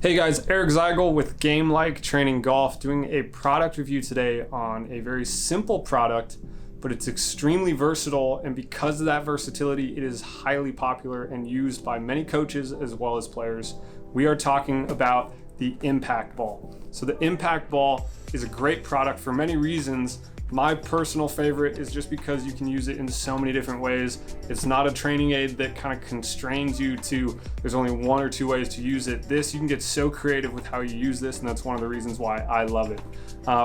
Hey guys, Eric Zeigel with Game Like Training Golf, doing a product review today on a very simple product, but it's extremely versatile, and because of that versatility, it is highly popular and used by many coaches as well as players. We are talking about the Impact Ball. So the Impact Ball is a great product for many reasons. My personal favorite is just because you can use it in so many different ways. It's not a training aid that kind of constrains you to, there's only one or two ways to use it. This, you can get so creative with how you use this, and that's one of the reasons why I love it.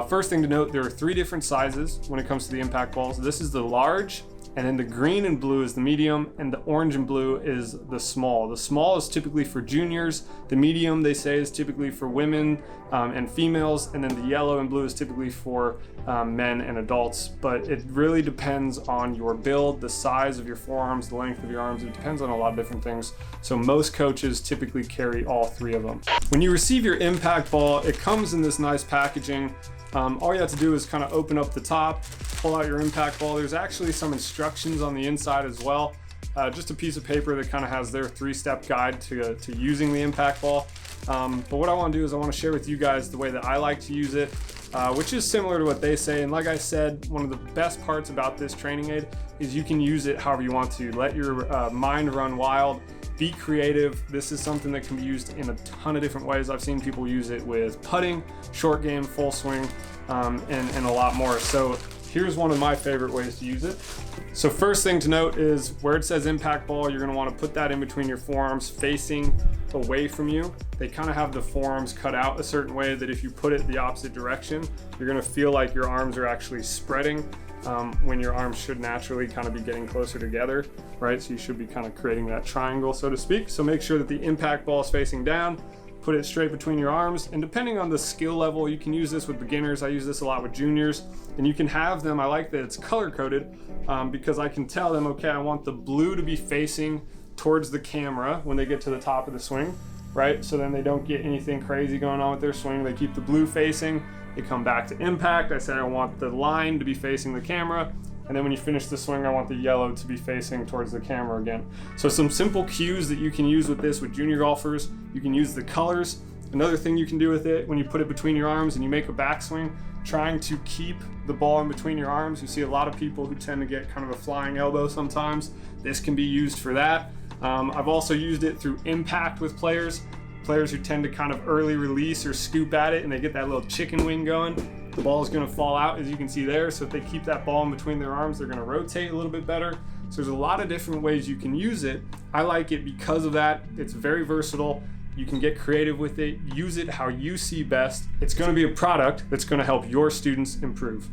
First thing to note, there are 3 different sizes when it comes to the Impact Balls. This is the large, and then the green and blue is the medium, and the orange and blue is the small. The small is typically for juniors. The medium, they say, is typically for women and females, and then the yellow and blue is typically for men and adults. But it really depends on your build, the size of your forearms, the length of your arms. It depends on a lot of different things. So most coaches typically carry all 3 of them. When you receive your Impact Ball, it comes in this nice packaging. All you have to do is kind of open up the top, pull out your Impact Ball. There's actually some instructions on the inside as well. Just a piece of paper that kind of has their 3-step guide to using the Impact Ball. But what I want to do is I want to share with you guys the way that I like to use it, which is similar to what they say. And like I said, one of the best parts about this training aid is you can use it however you want to. Let your mind run wild. Be creative. This is something that can be used in a ton of different ways. I've seen people use it with putting, short game, full swing, and a lot more. So here's one of my favorite ways to use it. So first thing to note is where it says Impact Ball, you're going to want to put that in between your forearms facing away from you. They kind of have the forearms cut out a certain way that if you put it the opposite direction, you're going to feel like your arms are actually spreading when your arms should naturally kind of be getting closer together, right? So you should be kind of creating that triangle, so to speak. So make sure that the Impact Ball is facing down, put it straight between your arms, and depending on the skill level, you can use this with beginners. I use this a lot with juniors, and you can have them, I like that it's color coded because I can tell them, okay, I want the blue to be facing towards the camera when they get to the top of the swing, right? So then they don't get anything crazy going on with their swing. They keep the blue facing. They come back to impact. I said I want the line to be facing the camera. And then when you finish the swing, I want the yellow to be facing towards the camera again. So some simple cues that you can use with this with junior golfers. You can use the colors. Another thing you can do with it, when you put it between your arms and you make a backswing, trying to keep the ball in between your arms. You see a lot of people who tend to get kind of a flying elbow sometimes. This can be used for that. I've also used it through impact with players who tend to kind of early release or scoop at it and they get that little chicken wing going. The ball is going to fall out, as you can see there. So if they keep that ball in between their arms, they're going to rotate a little bit better. So there's a lot of different ways you can use it. I like it because of that. It's very versatile. You can get creative with it. Use it how you see best. It's going to be a product that's going to help your students improve.